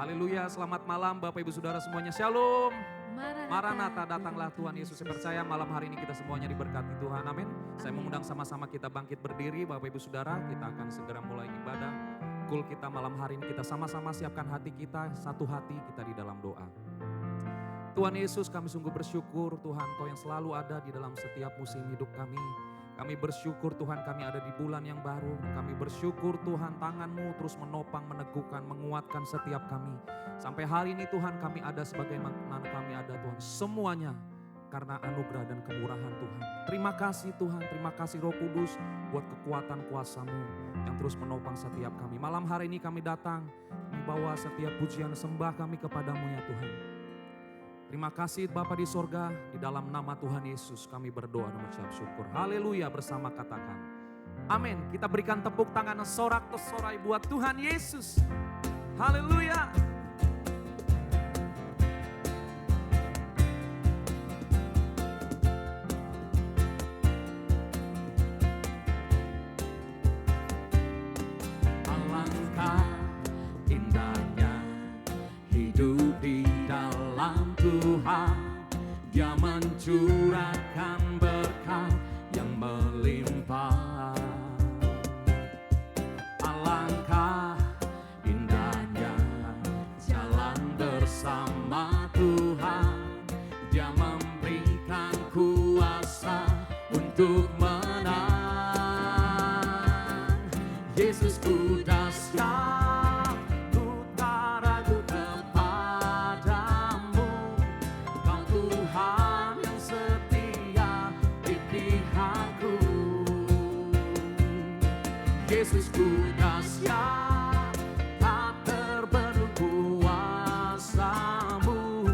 Haleluya, selamat malam Bapak Ibu Saudara semuanya. Shalom. Maranatha, datanglah Tuhan Yesus. Saya percaya malam hari ini kita semuanya diberkati Tuhan, amin. Saya mengundang sama-sama kita bangkit berdiri Bapak Ibu Saudara. Kita akan segera mulai ibadah. Kul kita malam hari ini kita sama-sama siapkan hati kita, satu hati kita di dalam doa. Tuhan Yesus, kami sungguh bersyukur Tuhan, Kau yang selalu ada di dalam setiap musim hidup kami. Kami bersyukur Tuhan kami ada di bulan yang baru. Kami bersyukur Tuhan tangan-Mu terus menopang, meneguhkan, menguatkan setiap kami. Sampai hari ini Tuhan kami ada sebagaimana kami ada Tuhan. Semuanya karena anugerah dan kemurahan Tuhan. Terima kasih Tuhan, terima kasih Roh Kudus buat kekuatan kuasa-Mu yang terus menopang setiap kami. Malam hari ini kami datang membawa setiap pujian sembah kami kepadamu ya Tuhan. Terima kasih Bapa di sorga, di dalam nama Tuhan Yesus kami berdoa dan mengucap syukur. Haleluya, bersama katakan amin. Kita berikan tepuk tangan sorak-sorai buat Tuhan Yesus. Haleluya. Alangkah indahnya hidup di dalam Tuhan, Dia mencurahkan berkat yang melimpah. Alangkah indahnya jalan bersama Tuhan, Dia memberikan kuasa untuk menang. Yesusku dahsyat, ku tak ragu kepadamu. Kau Tuhan yang setia di pihakku. Yesusku dahsyat, tak terbendung kuasa-Mu.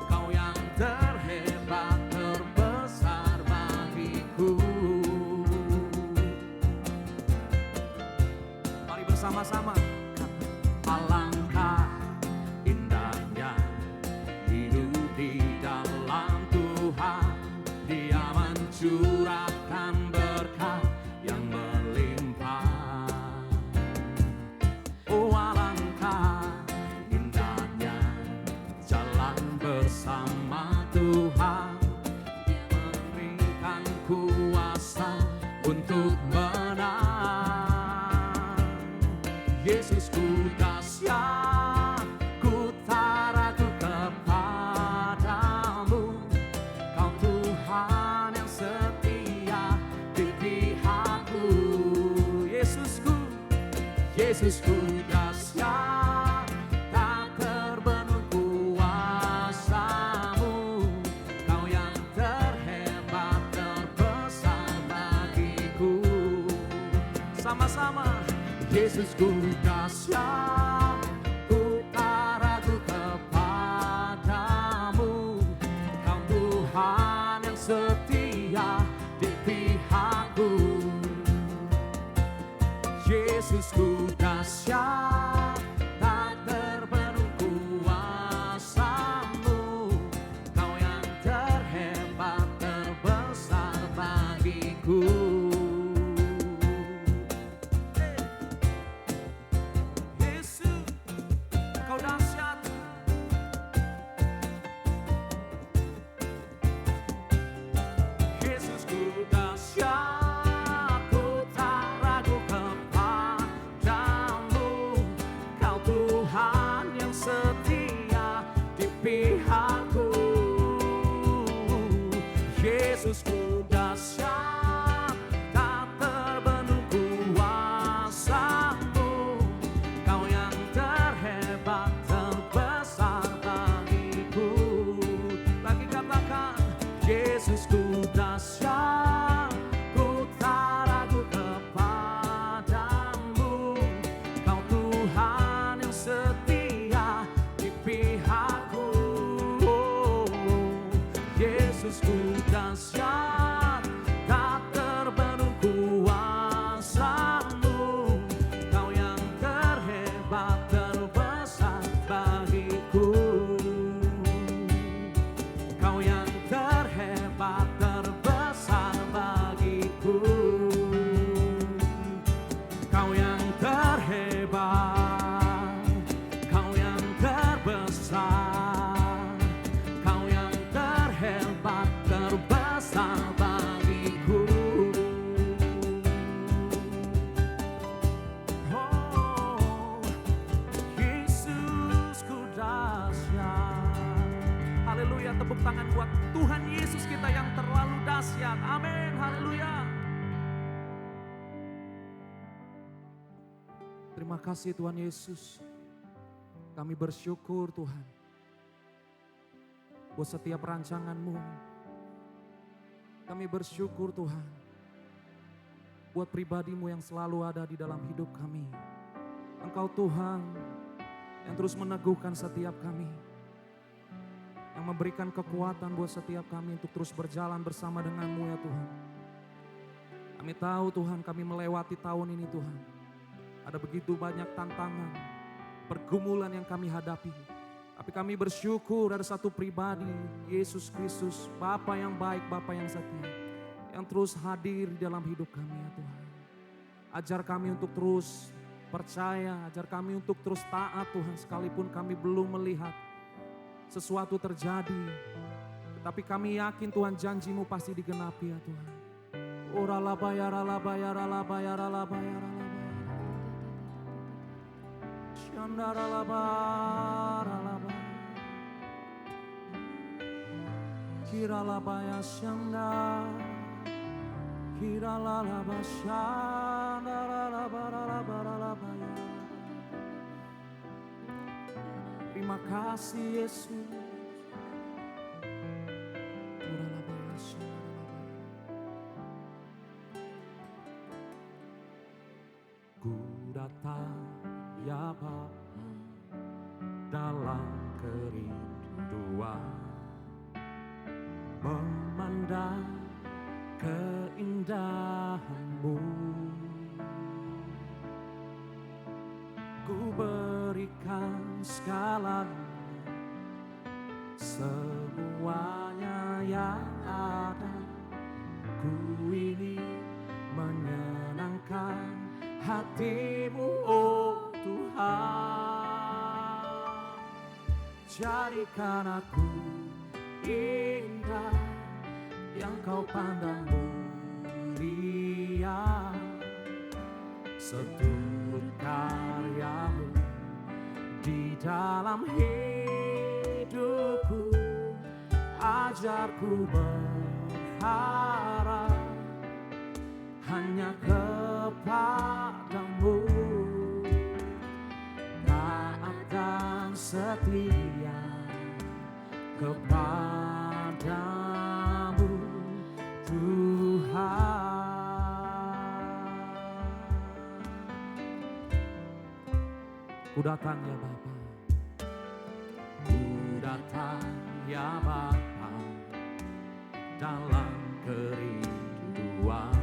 Kau yang terhebat, terbesar bagiku. Mari bersama-sama. Alangkah indahnya hidup di dalam Tuhan, Dia mencurahkan berkat yang melimpah. Oh alangkah indahnya jalan bersama Tuhan, Dia memberikan kuasa untuk menang. Yesusku dahsyat, ku tak ragu kepadamu. Kau Tuhan yang setia di pihakku. Yesusku dahsyat, tak terbendung kuasa-Mu. Kau yang terhebat, terbesar bagiku. Sama-sama. Yesusku dahsyat, ku tak ragu kepadamu. Kau Tuhan yang setia di pihakku. Yesusku dahsyat, tak terbendung kuasa-Mu. Kau yang terhebat, terbesar bagiku. Yesus berikan tepuk tangan buat Tuhan Yesus kita yang terlalu dahsyat. Amin, haleluya. Terima kasih Tuhan Yesus. Kami bersyukur Tuhan buat setiap rancangan-Mu. Kami bersyukur Tuhan buat pribadi-Mu yang selalu ada di dalam hidup kami. Engkau Tuhan yang terus meneguhkan setiap kami, yang memberikan kekuatan buat setiap kami untuk terus berjalan bersama dengan-Mu ya Tuhan. Kami tahu Tuhan, kami melewati tahun ini Tuhan. Ada begitu banyak tantangan, pergumulan yang kami hadapi. Tapi kami bersyukur ada satu pribadi, Yesus Kristus, Bapa yang baik, Bapa yang setia, yang terus hadir di dalam hidup kami ya Tuhan. Ajar kami untuk terus percaya, ajar kami untuk terus taat Tuhan, sekalipun kami belum melihat sesuatu terjadi. Tetapi kami yakin Tuhan, janji-Mu pasti digenapi ya Tuhan. Terima kasih Yesus. Ku datang ya Bapa dalam kerinduan, memandang keindahan-Mu. Ku berikan segalanya, semuanya yang ada. Ku ingin menyenangkan hati-Mu, oh Tuhan. Jadikan aku indah yang Kau pandang mulia, seturut karya-Mu di dalam hidupku. Ajarku berharap hanya kepada-Mu, taat dan setia kepada-Mu Tuhan. Ku datang ya Bapa, ku datang ya Bapa dalam kerinduan,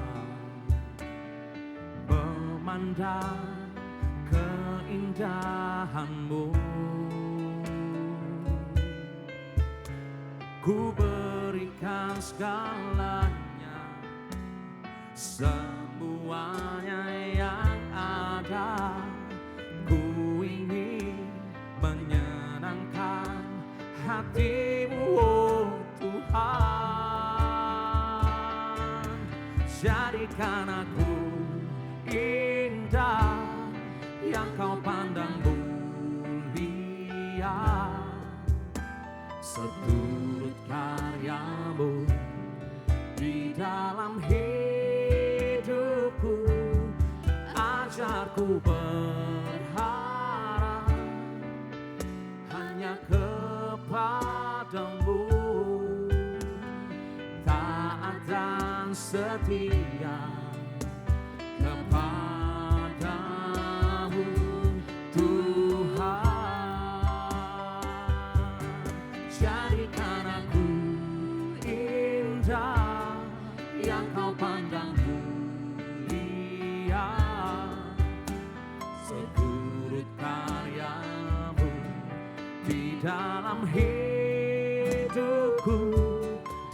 memandang keindahan-Mu. Ku berikan segalanya, semuanya yang ada. Ku ingin menyenangkan hati-Mu, oh Tuhan. Jadikan aku indah yang Kau pandang mulia, seturut karya-Mu di dalam hidupku. Ajarku berharap hanya kepada-Mu, taat dan setia kepada-Mu Tuhan. Jadikan aku indah yang Kau pandang mulia, seturut karya-Mu di dalam hidupku.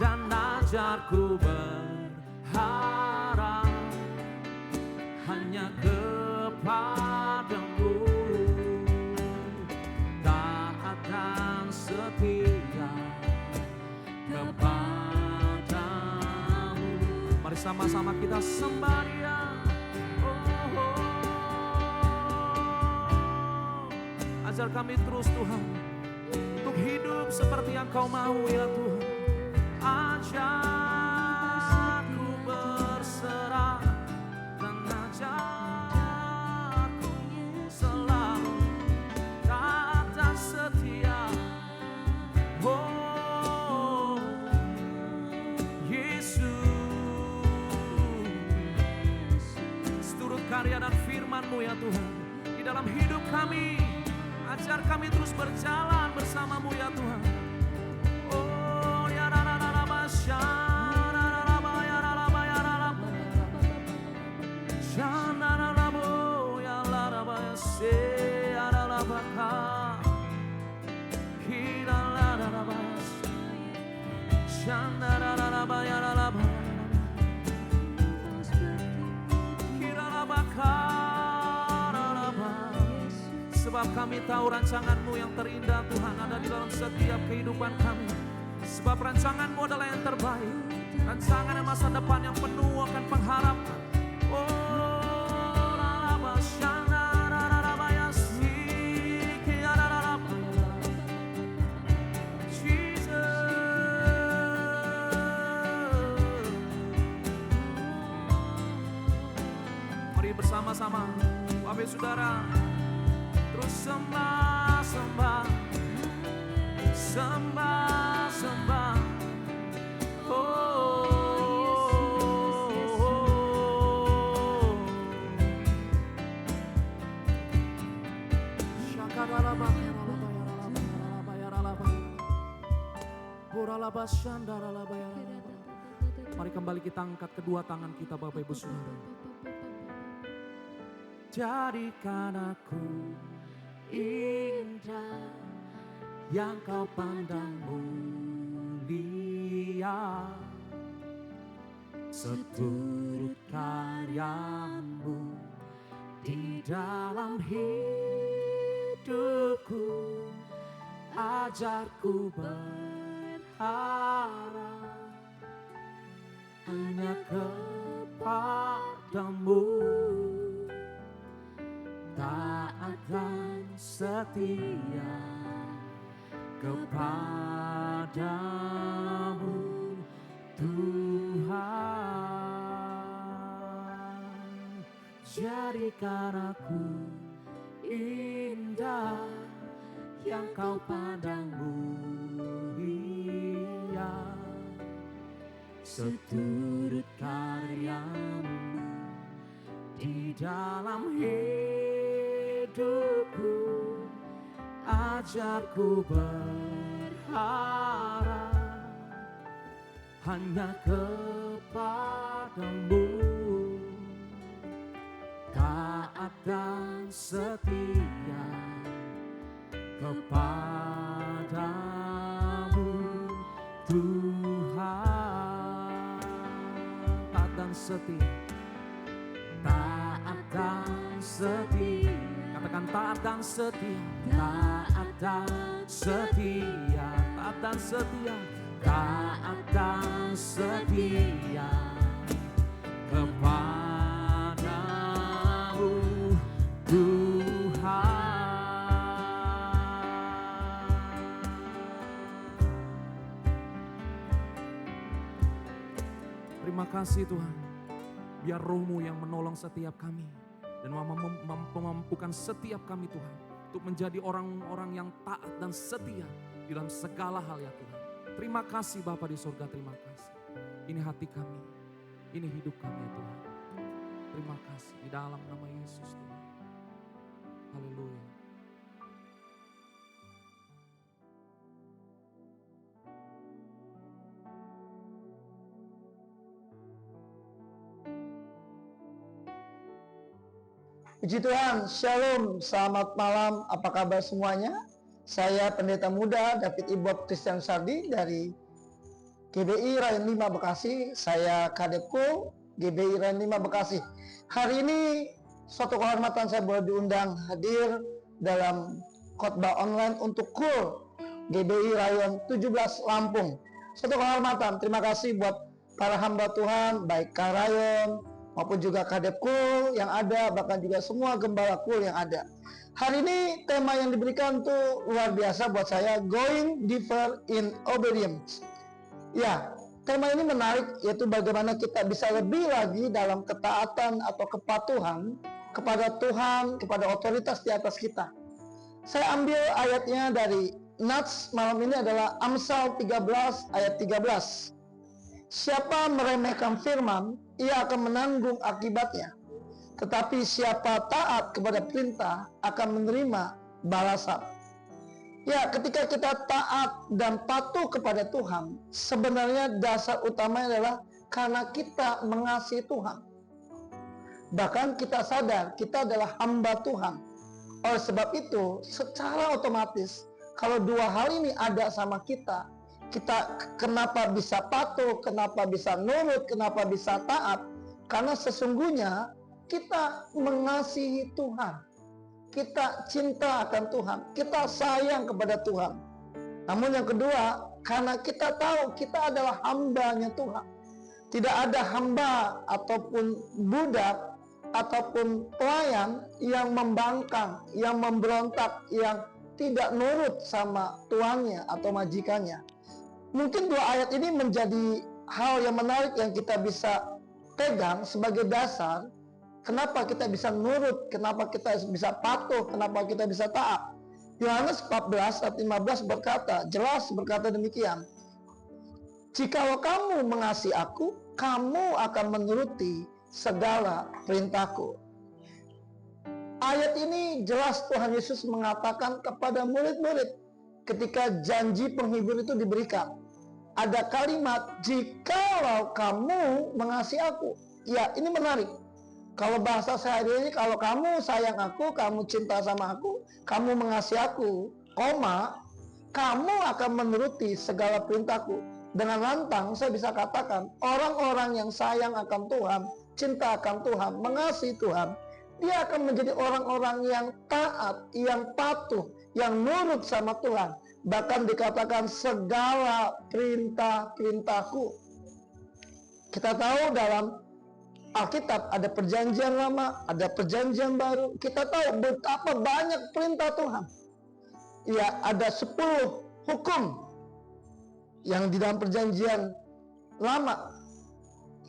Dan ajarku berharap hanya kepada-Mu, taat dan setia kepada-Mu. Mari sama-sama kita sembah Dia. Ajar kami terus Tuhan untuk hidup seperti yang Kau mau ya Tuhan. Ajarku berserah dan ajarku selalu taat dan setia. Oh Yesus, seturut karya dan firman-Mu ya Tuhan di dalam hidup kami. Ajar kami terus berjalan bersama-Mu ya Tuhan. Oh ya la la la la basya, la la la ba ya la la ba ya la la ba. Shana la la bo ya la la ba ya se ya la la ba ka. Hira la la la ba. Shana la la la ba ya la la ba. Hira la ba ka. Sebab kami tahu rancangan-Mu yang terindah Tuhan ada di dalam setiap kehidupan kami. Sebab rancangan-Mu adalah yang terbaik. Rancangan yang masa depan yang penuh akan pengharapan. Oh, ralaba syana ralaba yasi kiara ralaba. Jesus. Mari bersama-sama Bapak Saudara terus sembah, sembah, sembah, sembah. Oh, Shakaralaba, yaralaba, yaralaba, Boralaba, shandaralaba, yaralaba. Mari kembali kita angkat kedua tangan kita Bapak Ibu Saudara. Jadikan aku indah yang Kau pandang mulia, seturut karya-Mu di dalam hidupku. Ajarku berharap hanya kepada-Mu, taat dan setia kepada-Mu Tuhan. Jadikan aku indah yang Kau pandang mulia, seturut karya-Mu di dalam hidupku. Ajarku berharap hanya kepada-Mu, taat dan setia kepada-Mu Tuhan. Taat dan setia, taat dan setia. Katakan taat dan setia, taat dan setia, taat dan setia, taat dan setia kepada-Mu Tuhan. Terima kasih Tuhan, biar Roh-Mu yang menolong setiap kami dan memampukan setiap kami Tuhan untuk menjadi orang-orang yang taat dan setia di dalam segala hal ya Tuhan. Terima kasih Bapa di surga, terima kasih. Ini hati kami, ini hidup kami ya Tuhan. Terima kasih di dalam nama Yesus Tuhan. Haleluya. Puji Tuhan, Shalom, selamat malam, apa kabar semuanya? Saya Pendeta Muda David Ibob Christian Sardi dari GBI Rayon 5 Bekasi. Saya Kadepko GBI Rayon 5 Bekasi. Hari ini suatu kehormatan saya boleh diundang hadir dalam khotbah online untuk KUL GBI Rayon 17 Lampung. Suatu kehormatan, terima kasih buat para hamba Tuhan, baik Kak Rayon maupun juga Kadep KUL yang ada, bahkan juga semua gembala KUL yang ada. Hari ini tema yang diberikan tuh luar biasa buat saya, going deeper in obedience. Ya, tema ini menarik, yaitu bagaimana kita bisa lebih lagi dalam ketaatan atau kepatuhan kepada Tuhan, kepada otoritas di atas kita. Saya ambil ayatnya dari Nats malam ini adalah Amsal 13 ayat 13. Siapa meremehkan firman, ia akan menanggung akibatnya. Tetapi siapa taat kepada perintah akan menerima balasan. Ya, ketika kita taat dan patuh kepada Tuhan, sebenarnya dasar utamanya adalah karena kita mengasihi Tuhan. Bahkan kita sadar kita adalah hamba Tuhan. Oleh sebab itu, secara otomatis, kalau dua hal ini ada sama kita kenapa bisa patuh, kenapa bisa nurut, kenapa bisa taat? Karena sesungguhnya kita mengasihi Tuhan. Kita cinta akan Tuhan, kita sayang kepada Tuhan. Namun yang kedua, karena kita tahu kita adalah hambanya Tuhan. Tidak ada hamba ataupun budak ataupun pelayan yang membangkang, yang memberontak, yang tidak nurut sama tuannya atau majikannya. Mungkin dua ayat ini menjadi hal yang menarik yang kita bisa pegang sebagai dasar kenapa kita bisa nurut, kenapa kita bisa patuh, kenapa kita bisa taat. Yohanes 14 ayat 15 berkata, jelas berkata demikian. Jikalau kamu mengasihi aku, kamu akan menuruti segala perintahku. Ayat ini jelas Tuhan Yesus mengatakan kepada murid-murid ketika janji penghibur itu diberikan. Ada kalimat, jikalau kamu mengasihi aku. Ya, ini menarik. Kalau bahasa sehari ini, kalau kamu sayang aku, kamu cinta sama aku, kamu mengasihi aku, kamu akan menuruti segala perintahku. Dengan lantang saya bisa katakan, orang-orang yang sayang akan Tuhan, cinta akan Tuhan, mengasihi Tuhan, dia akan menjadi orang-orang yang taat, yang patuh, yang nurut sama Tuhan. Bahkan dikatakan segala perintah-perintahku. Kita tahu dalam Alkitab ada perjanjian lama, ada perjanjian baru. Kita tahu betapa banyak perintah Tuhan. Ya, ada 10 hukum yang di dalam perjanjian lama.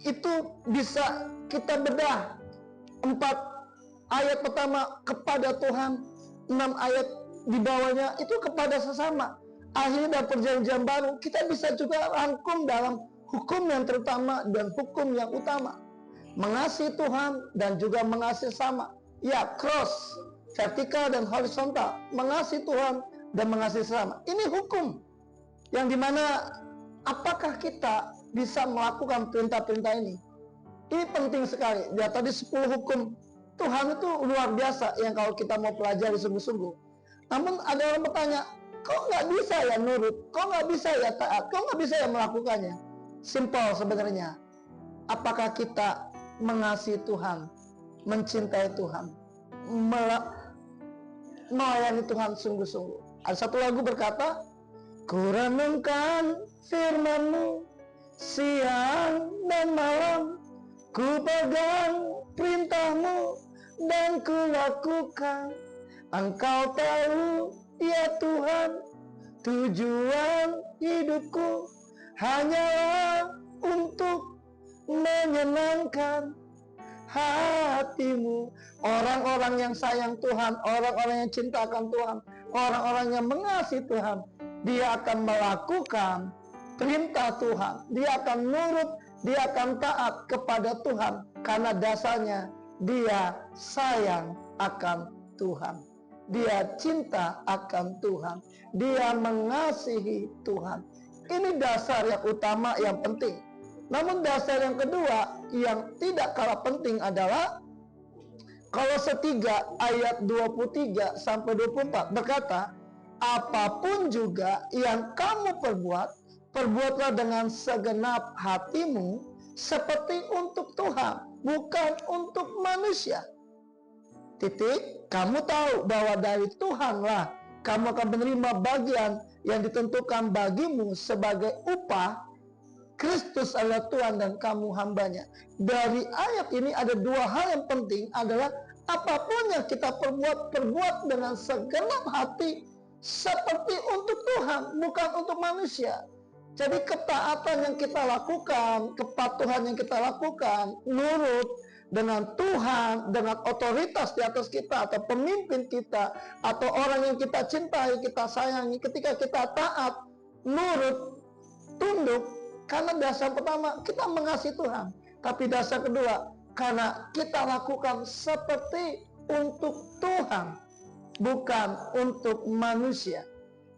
Itu bisa kita bedah. 4 ayat pertama kepada Tuhan, 6 ayat di bawahnya itu kepada sesama. Akhirnya dalam perjanjian baru kita bisa juga rangkum dalam hukum yang terutama dan hukum yang utama. Mengasihi Tuhan dan juga mengasihi sesama. Ya, cross, vertikal dan horizontal. Mengasihi Tuhan dan mengasihi sesama. Ini hukum yang dimana apakah kita bisa melakukan perintah-perintah ini? Ini penting sekali. Ya, tadi 10 hukum Tuhan itu luar biasa yang kalau kita mau pelajari sungguh-sungguh. Namun ada orang bertanya, kok nggak bisa ya nurut? Kok nggak bisa ya taat? Kok nggak bisa ya melakukannya? Simpel sebenarnya. Apakah kita mengasihi Tuhan, mencintai Tuhan, melayani Tuhan sungguh-sungguh? Ada satu lagu berkata, ku renungkan firman-Mu siang dan malam, ku pegang perintah-Mu dan ku lakukan. Engkau tahu ya Tuhan, tujuan hidupku hanyalah untuk menyenangkan hati-Mu. Orang-orang yang sayang Tuhan, orang-orang yang cintakan Tuhan, orang-orang yang mengasihi Tuhan, dia akan melakukan perintah Tuhan. Dia akan nurut, dia akan taat kepada Tuhan karena dasarnya dia sayang akan Tuhan. Dia cinta akan Tuhan. Dia mengasihi Tuhan. Ini dasar yang utama yang penting. Namun dasar yang kedua yang tidak kalah penting adalah Kolose 3 ayat 23 sampai 24 berkata, apapun juga yang kamu perbuat, perbuatlah dengan segenap hatimu seperti untuk Tuhan, bukan untuk manusia. Titik, kamu tahu bahwa dari Tuhanlah kamu akan menerima bagian yang ditentukan bagimu sebagai upah. Kristus adalah Tuhan dan kamu hambanya. Dari ayat ini ada dua hal yang penting adalah Apapun yang kita perbuat dengan segenap hati seperti untuk Tuhan, bukan untuk manusia. Jadi ketaatan yang kita lakukan, kepatuhan yang kita lakukan, nurut dengan Tuhan, dengan otoritas di atas kita, atau pemimpin kita, atau orang yang kita cintai, kita sayangi, ketika kita taat, nurut, tunduk, karena dasar pertama, kita mengasihi Tuhan. Tapi dasar kedua, karena kita lakukan seperti untuk Tuhan, bukan untuk manusia.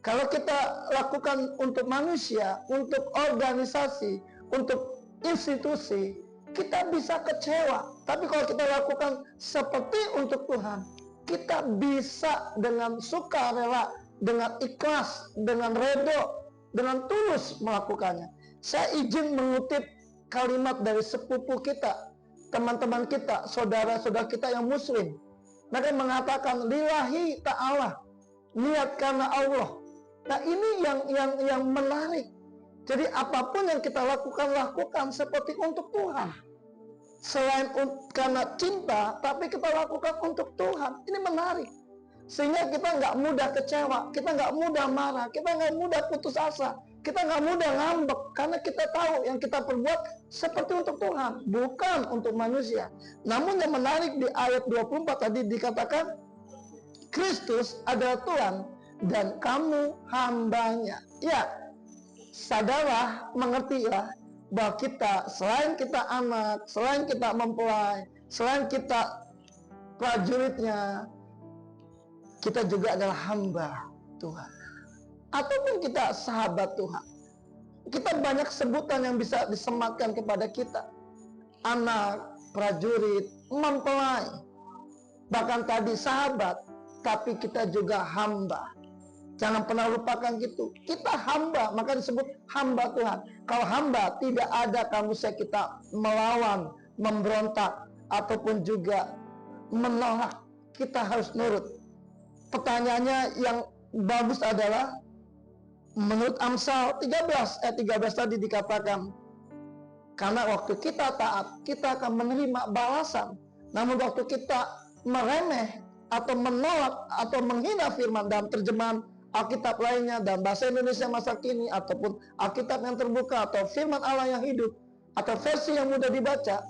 Kalau kita lakukan untuk manusia, untuk organisasi, untuk institusi, kita bisa kecewa. Tapi kalau kita lakukan seperti untuk Tuhan, kita bisa dengan sukarela, dengan ikhlas, dengan redo, dengan tulus melakukannya. Saya izin mengutip kalimat dari sepupu kita, teman-teman kita, saudara-saudara kita yang muslim. Mereka mengatakan, lillahi ta'ala, niat karena Allah. Nah, ini yang menarik. Jadi apapun yang kita lakukan seperti untuk Tuhan. Selain karena cinta, tapi kita lakukan untuk Tuhan. Ini menarik. Sehingga kita nggak mudah kecewa, kita nggak mudah marah, kita nggak mudah putus asa, kita nggak mudah ngambek. Karena kita tahu yang kita perbuat seperti untuk Tuhan, bukan untuk manusia. Namun yang menarik di ayat 24 tadi dikatakan, Kristus adalah Tuhan dan kamu hambanya. Ya, sadarlah, mengertilah bahwa kita, selain kita anak, selain kita mempelai, selain kita prajuritnya, kita juga adalah hamba Tuhan. Ataupun kita sahabat Tuhan. Kita banyak sebutan yang bisa disematkan kepada kita. Anak, prajurit, mempelai, bahkan tadi sahabat, tapi kita juga hamba. Jangan pernah lupakan gitu. Kita hamba, maka disebut hamba Tuhan. Kalau hamba, tidak ada manusia kita melawan, memberontak, ataupun juga menolak. Kita harus nurut. Pertanyaannya yang bagus adalah, menurut Amsal 13 ayat 13 tadi dikatakan, karena waktu kita taat, kita akan menerima balasan. Namun waktu kita meremeh, atau menolak, atau menghina firman dalam terjemahan Alkitab lainnya, dan bahasa Indonesia masa kini, ataupun Alkitab yang terbuka, atau firman Allah yang hidup, atau versi yang mudah dibaca,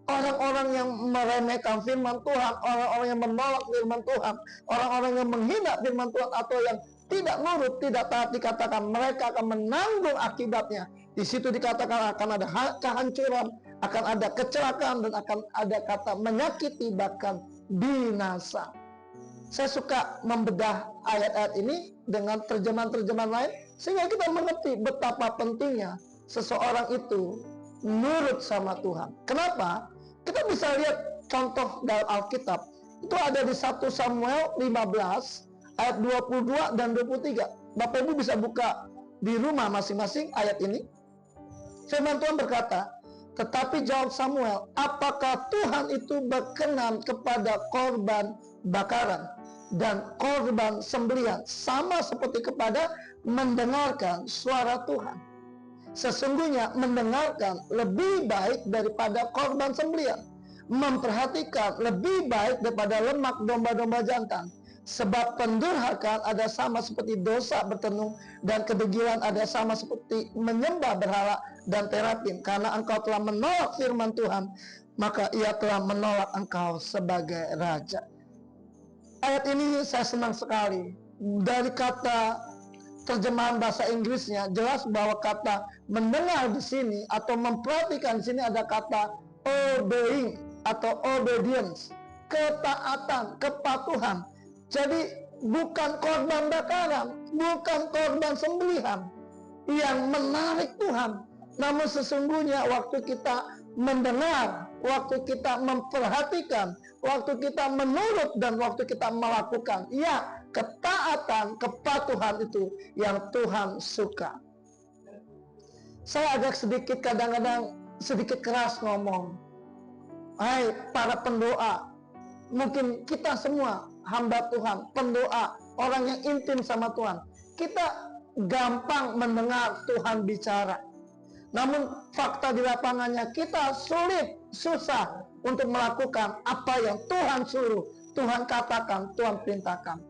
orang-orang yang meremehkan firman Tuhan, orang-orang yang menolak firman Tuhan, orang-orang yang menghina firman Tuhan, atau yang tidak nurut, tidak taat, dikatakan mereka akan menanggung akibatnya. Di situ dikatakan akan ada kehancuran, akan ada kecelakaan, dan akan ada kata menyakiti, bahkan binasa. Saya suka membedah ayat-ayat ini dengan terjemahan-terjemahan lain, sehingga kita mengerti betapa pentingnya seseorang itu nurut sama Tuhan. Kenapa? Kita bisa lihat contoh dalam Alkitab. Itu ada di 1 Samuel 15 ayat 22 dan 23. Bapak Ibu bisa buka di rumah masing-masing ayat ini. Firman Tuhan berkata, tetapi jawab Samuel, apakah Tuhan itu berkenan kepada korban bakaran dan korban sembelihan sama seperti kepada mendengarkan suara Tuhan? Sesungguhnya mendengarkan lebih baik daripada korban sembelihan, memperhatikan lebih baik daripada lemak domba-domba jantan. Sebab pendurhakaan ada sama seperti dosa bertenung, dan kedegilan ada sama seperti menyembah berhala dan terapin. Karena engkau telah menolak firman Tuhan, maka ia telah menolak engkau sebagai raja. Ayat ini saya senang sekali. Dari kata terjemahan bahasa Inggrisnya, jelas bahwa kata mendengar di sini atau memperhatikan di sini ada kata obeying atau obedience, ketaatan, kepatuhan. Jadi bukan korban bakaran, bukan korban sembelihan yang menarik Tuhan. Namun sesungguhnya waktu kita mendengar, waktu kita memperhatikan, waktu kita menurut, dan waktu kita melakukan, ya, ketaatan, kepatuhan itu yang Tuhan suka. Saya agak sedikit kadang-kadang sedikit keras ngomong. Hai para pendoa, mungkin kita semua hamba Tuhan, pendoa, orang yang intim sama Tuhan, kita gampang mendengar Tuhan bicara. Namun fakta di lapangannya kita sulit, susah untuk melakukan apa yang Tuhan suruh, Tuhan katakan, Tuhan perintahkan.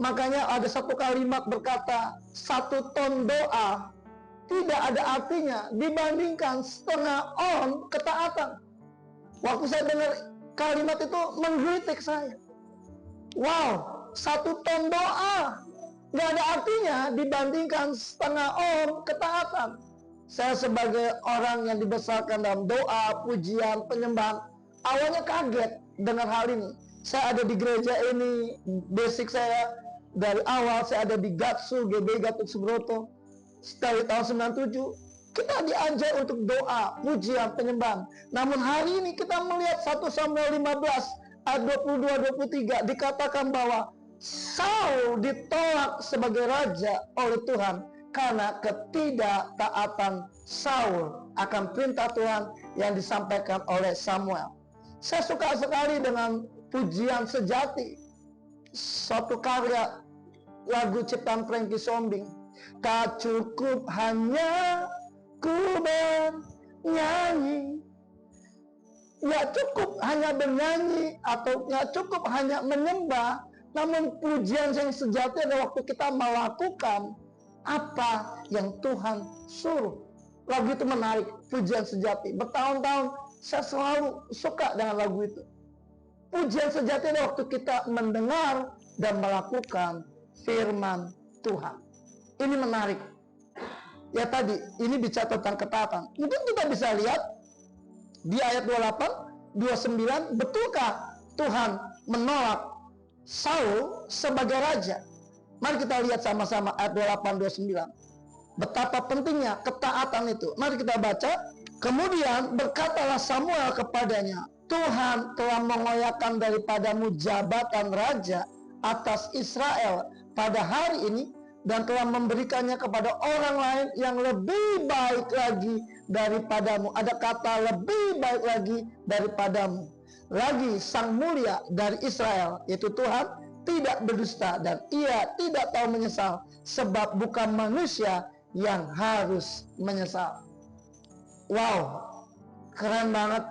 Makanya ada satu kalimat berkata, 1 ton doa tidak ada artinya dibandingkan setengah on ketaatan. Waktu saya dengar kalimat itu menggelitik saya. Wow, 1 ton doa nggak ada artinya dibandingkan setengah on ketaatan. Saya sebagai orang yang dibesarkan dalam doa, pujian, penyembahan, awalnya kaget dengar hal ini. Saya ada di gereja ini, basic saya dari awal saya ada di Gatsu, GBI Gatot Subroto. Dari tahun 97, kita diajar untuk doa, pujian, penyembahan. Namun hari ini kita melihat 1 Samuel 15 ayat 22-23 dikatakan bahwa Saul ditolak sebagai raja oleh Tuhan karena ketidaktaatan Saul akan perintah Tuhan yang disampaikan oleh Samuel. Saya suka sekali dengan pujian sejati, suatu karya lagu ciptaan Frankie Sombing. Tak cukup hanya ku bernyanyi, nggak cukup hanya bernyanyi atau nggak cukup hanya menyembah, namun pujian yang sejati adalah waktu kita melakukan apa yang Tuhan suruh. Lagu itu menarik, pujian sejati. Bertahun-tahun saya selalu suka dengan lagu itu. Pujian sejati adalah waktu kita mendengar dan melakukan firman Tuhan. Ini menarik. Ya tadi, ini bicara tentang ketaatan. Mungkin kita bisa lihat di ayat 28, 29, betulkah Tuhan menolak Saul sebagai raja? Mari kita lihat sama-sama ayat 28, 29. Betapa pentingnya ketaatan itu. Mari kita baca. Kemudian berkatalah Samuel kepadanya, Tuhan telah mengoyakkan daripadamu jabatan raja atas Israel pada hari ini, dan telah memberikannya kepada orang lain yang lebih baik lagi daripadamu. Ada kata lebih baik lagi daripadamu. Lagi sang mulia dari Israel, yaitu Tuhan, tidak berdusta dan ia tidak tahu menyesal, sebab bukan manusia yang harus menyesal. Wow, keren banget.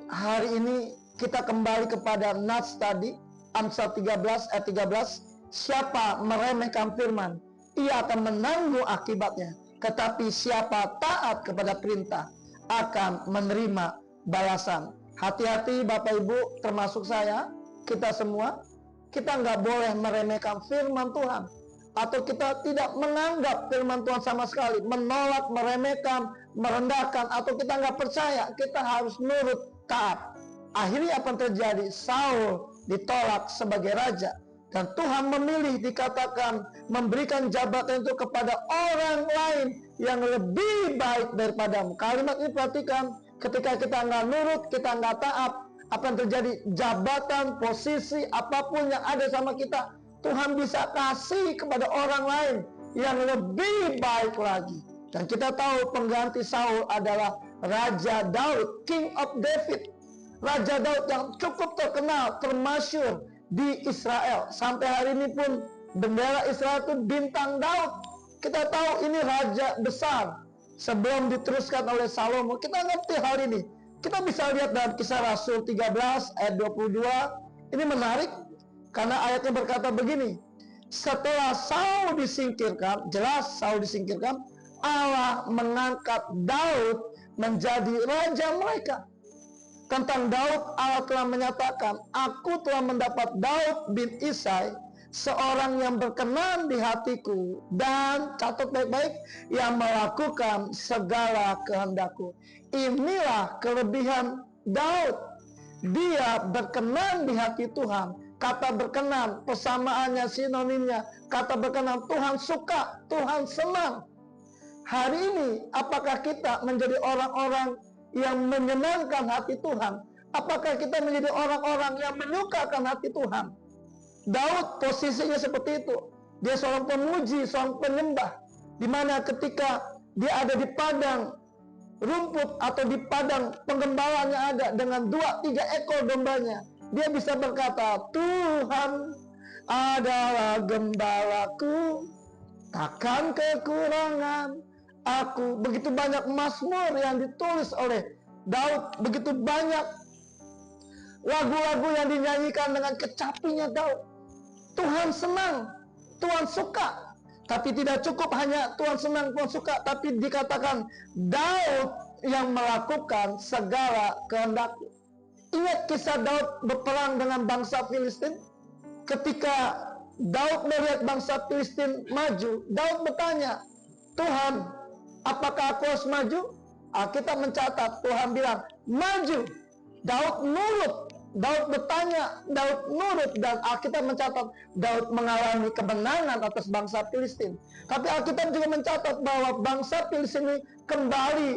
Hari ini kita kembali kepada Nats tadi, Amsal 13 ayat 13. Siapa meremehkan firman, ia akan menanggung akibatnya. Tetapi siapa taat kepada perintah akan menerima balasan. Hati-hati Bapak Ibu, termasuk saya, kita semua, kita nggak boleh meremehkan firman Tuhan. Atau kita tidak menganggap firman Tuhan sama sekali, menolak, meremehkan, merendahkan, atau kita nggak percaya, kita harus nurut, taat. Akhirnya apa yang terjadi? Saul ditolak sebagai raja. Dan Tuhan memilih, dikatakan, memberikan jabatan itu kepada orang lain yang lebih baik daripadamu. Kalimat ini perhatikan, ketika kita nggak nurut, kita nggak taat, apa yang terjadi? Jabatan, posisi, apapun yang ada sama kita, Tuhan bisa kasih kepada orang lain yang lebih baik lagi. Dan kita tahu pengganti Saul adalah Raja Daud, King of David. Raja Daud yang cukup terkenal, termasyhur di Israel. Sampai hari ini pun bendera Israel itu bintang Daud. Kita tahu ini raja besar. Sebelum diteruskan oleh Salomo, kita ngerti hal ini. Kita bisa lihat dalam Kisah Rasul 13 ayat 22. Ini menarik karena ayatnya berkata begini. Setelah Saul disingkirkan, jelas Saul disingkirkan, Allah mengangkat Daud menjadi raja mereka. Tentang Daud, Allah telah menyatakan, aku telah mendapat Daud bin Isai, seorang yang berkenan di hatiku, dan catat baik-baik, yang melakukan segala kehendakku. Inilah kelebihan Daud. Dia berkenan di hati Tuhan. Kata berkenan, persamaannya, sinonimnya. Kata berkenan, Tuhan suka, Tuhan senang. Hari ini, apakah kita menjadi orang-orang yang menyenangkan hati Tuhan? Apakah kita menjadi orang-orang yang menyukakan hati Tuhan? Daud posisinya seperti itu. Dia seorang pemuji, seorang penyembah. Di mana ketika dia ada di padang rumput atau di padang penggembalaan yang ada dengan 2-3 ekor dombanya, dia bisa berkata, Tuhan adalah gembalaku, takkan kekurangan aku. Begitu banyak mazmur yang ditulis oleh Daud, begitu banyak lagu-lagu yang dinyanyikan dengan kecapinya Daud. Tuhan senang, Tuhan suka. Tapi tidak cukup hanya Tuhan senang, Tuhan suka, tapi dikatakan Daud yang melakukan segala kehendak. Ingat kisah Daud berperang dengan bangsa Filistin? Ketika Daud melihat bangsa Filistin maju, Daud bertanya, Tuhan, apakah aku harus maju? Kita mencatat, Tuhan bilang, maju. Daud nurut. Daud bertanya, Daud nurut, dan Alkitab mencatat Daud mengalami kemenangan atas bangsa Filistin. Tapi Alkitab juga mencatat bahwa bangsa Filistin ini kembali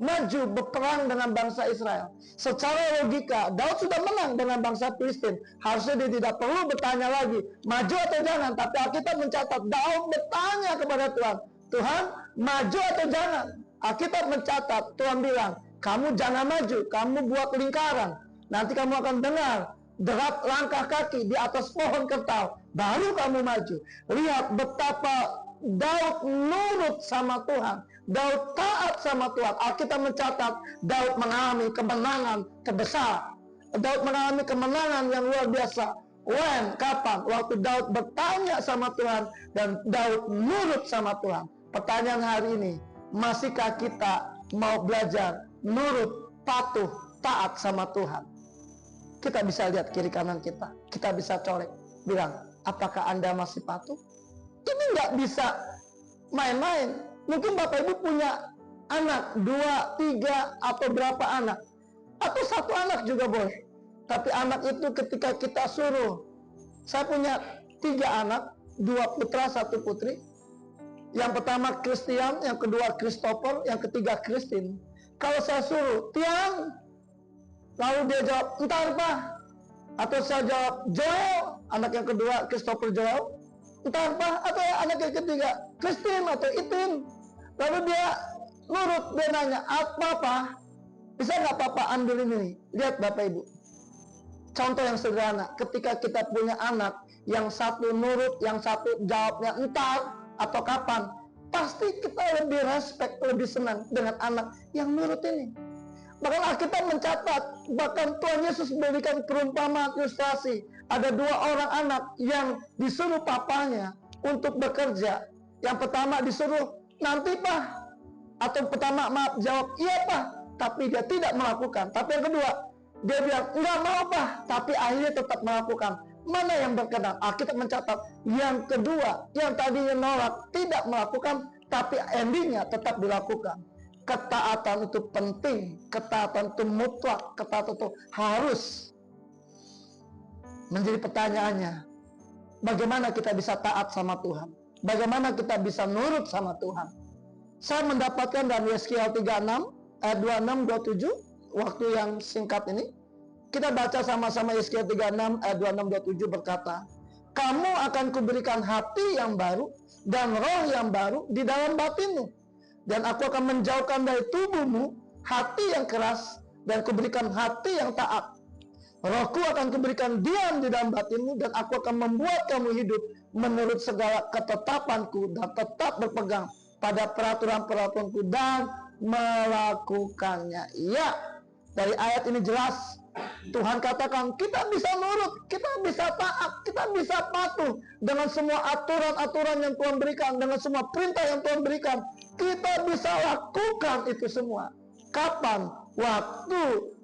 maju berperang dengan bangsa Israel. Secara logika, Daud sudah menang dengan bangsa Filistin. Harusnya dia tidak perlu bertanya lagi, maju atau jangan. Tapi Alkitab mencatat, Daud bertanya kepada Tuhan, Tuhan, maju atau jangan? Alkitab mencatat, Tuhan bilang, kamu jangan maju, kamu buat lingkaran. Nanti kamu akan dengar derap langkah kaki di atas pohon kertal, baru kamu maju. Lihat betapa Daud nurut sama Tuhan, Daud taat sama Tuhan. Alkitab mencatat Daud mengalami kemenangan terbesar. Daud mengalami kemenangan yang luar biasa. Kapan? Waktu Daud bertanya sama Tuhan dan Daud nurut sama Tuhan. Pertanyaan hari ini, masihkah kita mau belajar nurut, patuh, taat sama Tuhan? Kita bisa lihat kiri kanan kita. Kita bisa colek. Bilang, apakah Anda masih patuh? Ini nggak bisa main-main. Mungkin Bapak Ibu punya anak, 2, 3, atau berapa anak. Atau 1 anak juga boleh. Tapi anak itu ketika kita suruh. Saya punya 3 anak, 2 putra, 1 putri. Yang pertama Christian, yang kedua Christopher, yang ketiga Christine. Kalau saya suruh, Tiang, lalu dia jawab, entar Pak. Atau saya jawab, Joel, anak yang kedua Christopher Joel, entar Pak. Atau anak yang ketiga Christine atau Itin. Lalu dia nurut, dia nanya, apa Pak? Bisa nggak Papa ambil ini? Lihat Bapak Ibu. Contoh yang sederhana, ketika kita punya anak, yang satu nurut, yang satu jawabnya entar atau kapan, pasti kita lebih respect, lebih senang dengan anak yang nurut ini. Bahkan Alkitab mencatat, bahkan Tuhan Yesus memberikan perumpamaan ilustrasi. Ada 2 orang anak yang disuruh papanya untuk bekerja. Yang pertama disuruh, nanti Pak. Atau pertama maaf jawab, iya Pak. Tapi dia tidak melakukan. Tapi yang kedua, dia bilang, enggak mau Pak. Tapi akhirnya tetap melakukan. Mana yang berkenan? Alkitab mencatat, yang kedua, yang tadinya nolak, tidak melakukan, tapi endingnya tetap dilakukan. Ketaatan itu penting, ketaatan itu mutlak, ketaatan itu harus. Menjadi pertanyaannya, bagaimana kita bisa taat sama Tuhan? Bagaimana kita bisa nurut sama Tuhan? Saya mendapatkan dari Yeskiel 36, ayat 26, 27, waktu yang singkat ini. Kita baca sama-sama Yeskiel 36, ayat 26, 27 berkata, kamu akan kuberikan hati yang baru dan roh yang baru di dalam batinmu. Dan aku akan menjauhkan dari tubuhmu hati yang keras dan kuberikan hati yang taat. Rohku akan kuberikan diam di dalam batinmu dan aku akan membuat kamu hidup menurut segala ketetapanku dan tetap berpegang pada peraturan-peraturanku dan melakukannya. Iya, dari ayat ini jelas Tuhan katakan kita bisa nurut, kita bisa taat, kita bisa patuh dengan semua aturan-aturan yang Tuhan berikan, dengan semua perintah yang Tuhan berikan. Kita bisa lakukan itu semua. Kapan? Waktu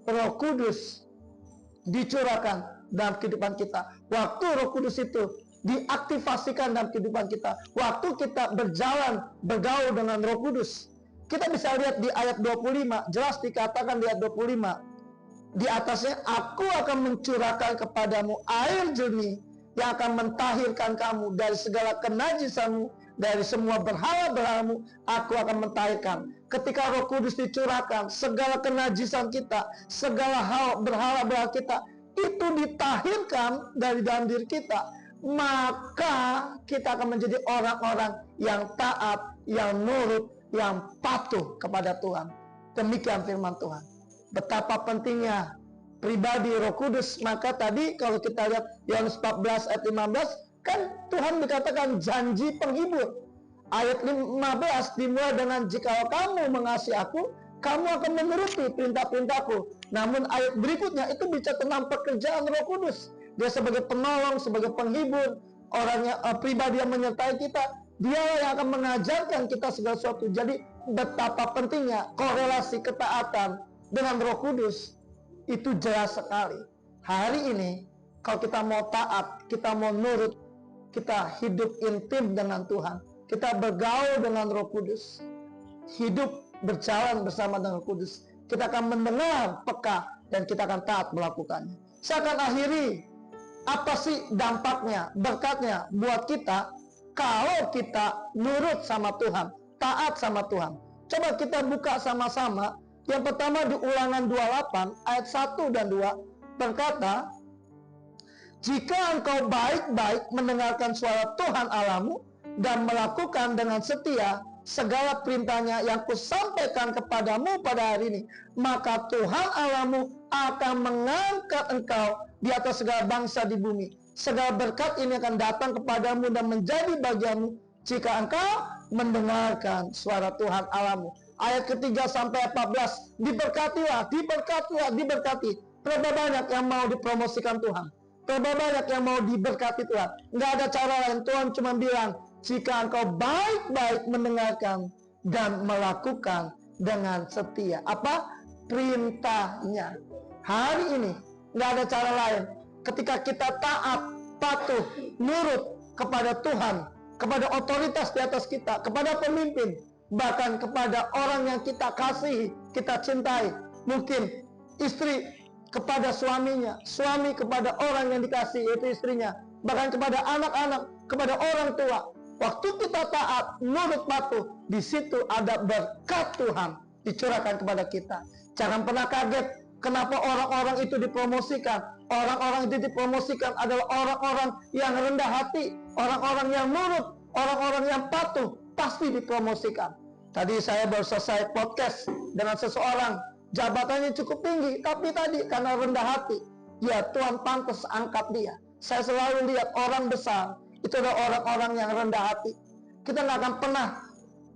Roh Kudus dicurahkan dalam kehidupan kita. Waktu Roh Kudus itu diaktifasikan dalam kehidupan kita. Waktu kita berjalan, bergaul dengan Roh Kudus. Kita bisa lihat di ayat 25, jelas dikatakan di ayat 25. Di atasnya, aku akan mencurahkan kepadamu air jernih yang akan mentahirkan kamu dari segala kenajisanmu, dari semua berhala-berhalamu, aku akan mentahirkan. Ketika Roh Kudus dicurahkan, segala kenajisan kita, segala hal berhala-berhala kita, itu ditahirkan dari dalam diri kita. Maka kita akan menjadi orang-orang yang taat, yang nurut, yang patuh kepada Tuhan. Demikian firman Tuhan. Betapa pentingnya pribadi Roh Kudus. Maka tadi kalau kita lihat Yohanes 14 ayat 15, kan Tuhan dikatakan janji penghibur. Ayat 15 dimulai dengan jika kamu mengasihi aku, kamu akan menuruti perintah-perintahku. Namun ayat berikutnya itu bicara tentang pekerjaan Roh Kudus. Dia sebagai penolong, sebagai penghibur, pribadi yang menyertai kita. Dia yang akan mengajarkan kita segala sesuatu. Jadi betapa pentingnya korelasi ketaatan dengan Roh Kudus itu jelas sekali. Hari ini kalau kita mau taat, kita mau nurut, kita hidup intim dengan Tuhan, kita bergaul dengan Roh Kudus, hidup berjalan bersama dengan Roh Kudus, kita akan mendengar peka dan kita akan taat melakukannya. Saya akan akhiri, apa sih dampaknya, berkatnya buat kita kalau kita nurut sama Tuhan, taat sama Tuhan. Coba kita buka sama-sama. Yang pertama di Ulangan 28 ayat 1 dan 2 berkata, jika engkau baik-baik mendengarkan suara Tuhan Allahmu dan melakukan dengan setia segala perintahnya yang kusampaikan kepadamu pada hari ini, maka Tuhan Allahmu akan mengangkat engkau di atas segala bangsa di bumi. Segala berkat ini akan datang kepadamu dan menjadi bagianmu jika engkau mendengarkan suara Tuhan Allahmu. Ayat ketiga sampai 14, diberkatilah, diberkatilah, diberkati. Berapa banyak yang mau dipromosikan Tuhan? Berapa banyak yang mau diberkati Tuhan? Nggak ada cara lain. Tuhan cuma bilang, jika engkau baik-baik mendengarkan dan melakukan dengan setia. Apa? Perintahnya. Hari ini nggak ada cara lain. Ketika kita taat, patuh, nurut kepada Tuhan, kepada otoritas di atas kita, kepada pemimpin, bahkan kepada orang yang kita kasihi, kita cintai. Mungkin istri kepada suaminya, suami kepada orang yang dikasihi, yaitu istrinya, bahkan kepada anak-anak, kepada orang tua. Waktu kita taat, nurut, patuh, di situ ada berkat Tuhan dicurahkan kepada kita. Jangan pernah kaget kenapa orang-orang itu dipromosikan. Orang-orang itu dipromosikan adalah orang-orang yang rendah hati, orang-orang yang nurut, orang-orang yang patuh, pasti dipromosikan. Tadi saya baru selesai podcast dengan seseorang, jabatannya cukup tinggi, tapi tadi karena rendah hati, ya Tuhan pantas angkat dia. Saya selalu lihat orang besar itu adalah orang-orang yang rendah hati. Kita nggak akan pernah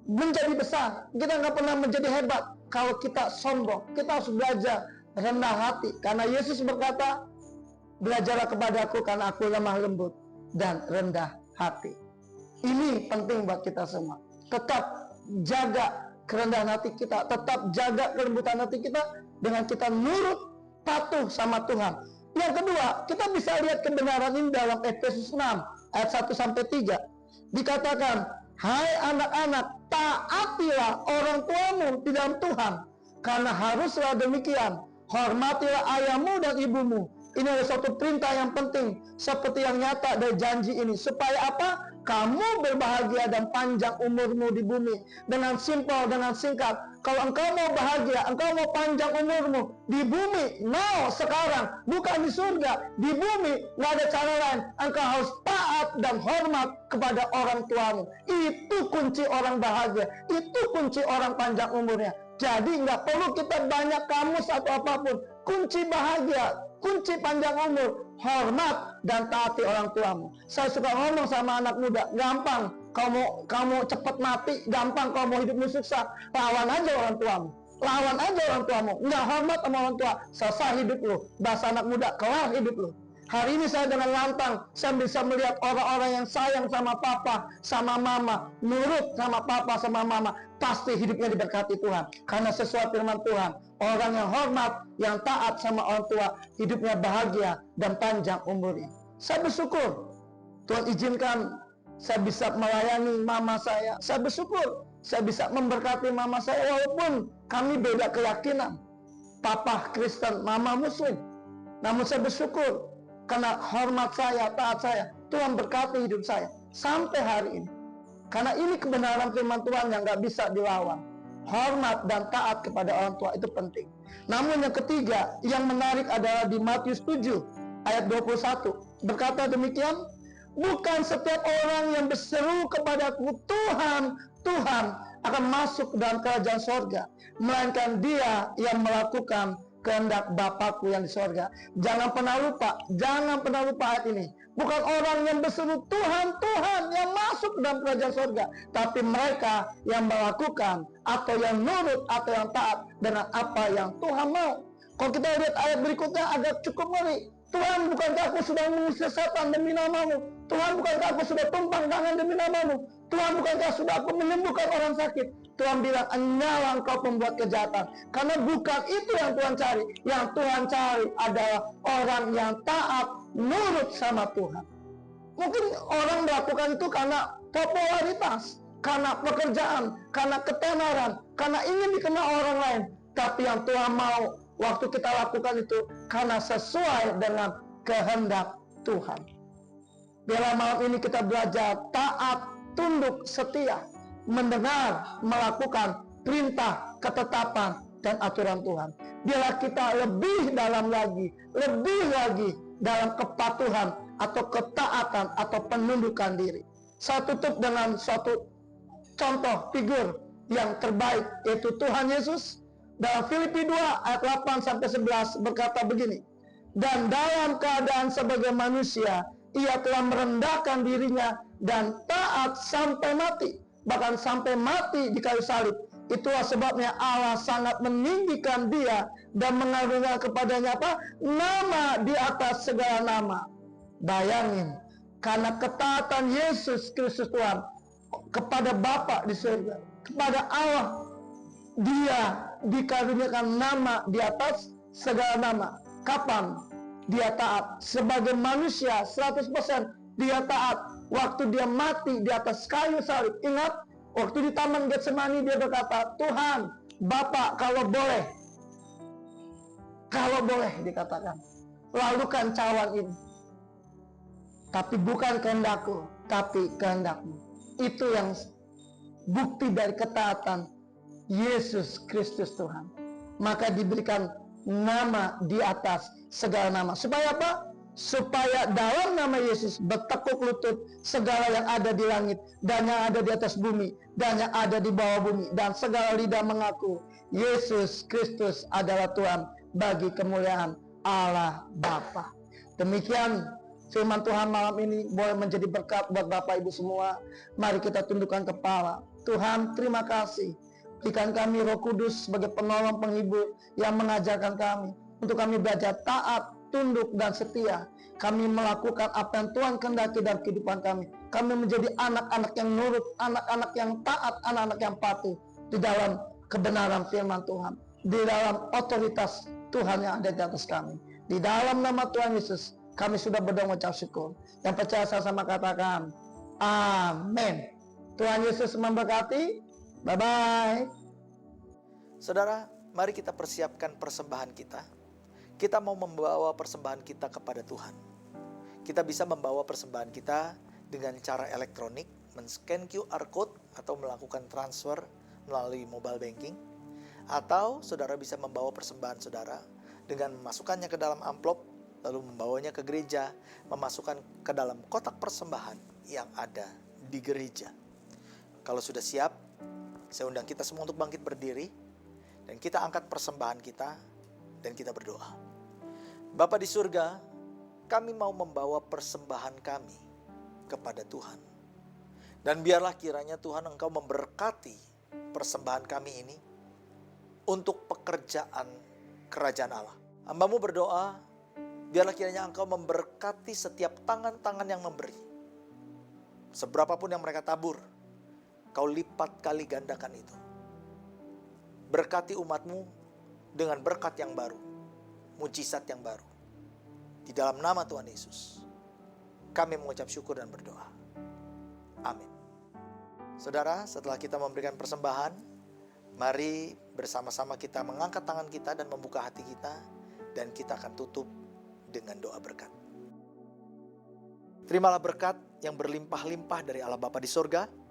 menjadi besar, kita nggak pernah menjadi hebat kalau kita sombong. Kita harus belajar rendah hati, karena Yesus berkata, belajarlah kepadaku karena aku lemah lembut dan rendah hati. Ini penting buat kita semua. Tetap jaga kerendahan hati kita, tetap jaga kelembutan hati kita dengan kita nurut, patuh sama Tuhan. Yang kedua, kita bisa lihat kebenaran ini dalam Efesus 6 ayat 1-3. Dikatakan, hai anak-anak, taatilah orang tuamu di dalam Tuhan, karena haruslah demikian. Hormatilah ayahmu dan ibumu. Ini adalah suatu perintah yang penting, seperti yang nyata dari janji ini. Supaya apa? Kamu berbahagia dan panjang umurmu di bumi. Dengan simpel, dengan singkat, kalau engkau mau bahagia, engkau mau panjang umurmu di bumi, now, sekarang, bukan di surga, di bumi, nggak ada cara lain. Engkau harus taat dan hormat kepada orang tuamu. Itu kunci orang bahagia, itu kunci orang panjang umurnya. Jadi nggak perlu kita banyak kamus atau apapun. Kunci bahagia, kunci panjang umur, hormat dan taati orang tuamu. Saya suka ngomong sama anak muda, gampang. Kamu cepat mati, gampang. Kalau mau hidupmu sukses, lawan aja orang tuamu. Lawan aja orang tuamu. Nggak hormat sama orang tua, selesai hidup lu. Bahasa anak muda, kelar hidup lu. Hari ini saya dengan lantang, saya bisa melihat orang-orang yang sayang sama papa, sama mama, nurut sama papa, sama mama, pasti hidupnya diberkati Tuhan. Karena sesuai firman Tuhan, orang yang hormat, yang taat sama orang tua, hidupnya bahagia dan panjang umurnya. Saya bersyukur, Tuhan izinkan saya bisa melayani mama saya. Saya bersyukur, saya bisa memberkati mama saya, walaupun kami beda keyakinan. Papa Kristen, mama Muslim. Namun saya bersyukur, karena hormat saya, taat saya, Tuhan berkati hidup saya sampai hari ini. Karena ini kebenaran firman Tuhan yang gak bisa dilawan. Hormat dan taat kepada orang tua itu penting. Namun yang ketiga, yang menarik adalah di Matius 7 ayat 21. Berkata demikian, bukan setiap orang yang berseru kepadaku, Tuhan, Tuhan, akan masuk dalam kerajaan sorga, melainkan dia yang melakukan kehendak Bapakku yang di sorga. Jangan pernah lupa ayat ini. Bukan orang yang berseru Tuhan, Tuhan yang masuk masuk ke dalam kerajaan surga, tapi mereka yang melakukan atau yang nurut atau yang taat dengan apa yang Tuhan mau. Kalau kita lihat ayat berikutnya agak cukup ngeri. Tuhan, bukankah aku sudah mengusir setan demi namamu? Tuhan, bukankah aku sudah tumpang tangan demi namamu? Tuhan, bukankah sudah aku menyembuhkan orang sakit? Tuhan bilang, enyalah engkau pembuat kejahatan. Karena bukan itu yang Tuhan cari. Yang Tuhan cari adalah orang yang taat, nurut sama Tuhan. Mungkin orang melakukan itu karena popularitas, karena pekerjaan, karena ketenaran, karena ingin dikenal orang lain. Tapi yang Tuhan mau waktu kita lakukan itu karena sesuai dengan kehendak Tuhan. Bila malam ini kita belajar taat, tunduk, setia, mendengar, melakukan perintah, ketetapan, dan aturan Tuhan. Bila kita lebih dalam lagi, lebih lagi dalam kepatuhan atau ketaatan atau penundukan diri. Saya tutup dengan suatu contoh figur yang terbaik, yaitu Tuhan Yesus. Dalam Filipi 2 ayat 8-11 berkata begini, dan dalam keadaan sebagai manusia, ia telah merendahkan dirinya dan taat sampai mati, bahkan sampai mati di kayu salib. Itulah sebabnya Allah sangat meninggikan dia dan mengaruniakan kepadanya apa? Nama di atas segala nama. Bayangin, karena ketaatan Yesus Kristus Tuhan kepada Bapa di surga, kepada Allah, dia dikaruniakan nama di atas segala nama. Kapan dia taat? Sebagai manusia 100% dia taat. Waktu dia mati di atas kayu salib. Ingat, waktu di Taman Getsemani dia berkata, Tuhan, Bapa, kalau boleh dikatakan, lalukan cawan ini. Tapi bukan kehendakku, tapi kehendakmu. Itu yang bukti dari ketaatan Yesus Kristus Tuhan. Maka diberikan nama di atas segala nama. Supaya apa? Supaya dalam nama Yesus bertekuk lutut segala yang ada di langit dan yang ada di atas bumi dan yang ada di bawah bumi, dan segala lidah mengaku Yesus Kristus adalah Tuhan bagi kemuliaan Allah Bapa. Demikian firman Tuhan malam ini boleh menjadi berkat buat Bapak Ibu semua. Mari kita tundukkan kepala. Tuhan, terima kasih. Berikan kami Roh Kudus sebagai penolong penghibur yang mengajarkan kami untuk kami belajar taat, tunduk, dan setia. Kami melakukan apa yang Tuhan kehendaki dalam kehidupan kami. Kami menjadi anak-anak yang nurut, anak-anak yang taat, anak-anak yang patuh di dalam kebenaran firman Tuhan, di dalam otoritas Tuhan yang ada di atas kami. Di dalam nama Tuhan Yesus kami sudah berdoa mengucap syukur. Yang percaya sama katakan amin. Tuhan Yesus memberkati. Bye-bye. Saudara, mari kita persiapkan persembahan kita. Kita mau membawa persembahan kita kepada Tuhan. Kita bisa membawa persembahan kita dengan cara elektronik, men-scan QR code atau melakukan transfer melalui mobile banking. Atau saudara bisa membawa persembahan saudara dengan memasukkannya ke dalam amplop, lalu membawanya ke gereja, memasukkan ke dalam kotak persembahan yang ada di gereja. Kalau sudah siap, saya undang kita semua untuk bangkit berdiri dan kita angkat persembahan kita dan kita berdoa. Bapa di surga, kami mau membawa persembahan kami kepada Tuhan. Dan biarlah kiranya Tuhan Engkau memberkati persembahan kami ini untuk pekerjaan kerajaan Allah. Hamba-Mu berdoa, biarlah kiranya Engkau memberkati setiap tangan-tangan yang memberi. Seberapapun yang mereka tabur, Kau lipat kali gandakan itu. Berkati umat-Mu dengan berkat yang baru, mujizat yang baru. Di dalam nama Tuhan Yesus, kami mengucap syukur dan berdoa. Amin. Saudara, setelah kita memberikan persembahan, mari bersama-sama kita mengangkat tangan kita dan membuka hati kita, dan kita akan tutup dengan doa berkat. Terimalah berkat yang berlimpah-limpah dari Allah Bapa di surga,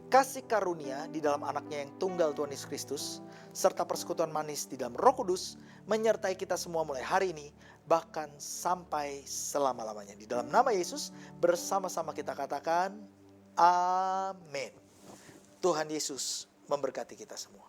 kasih karunia di dalam anaknya yang tunggal Tuhan Yesus Kristus, serta persekutuan manis di dalam Roh Kudus, menyertai kita semua mulai hari ini, bahkan sampai selama-lamanya. Di dalam nama Yesus, bersama-sama kita katakan, amin. Tuhan Yesus memberkati kita semua.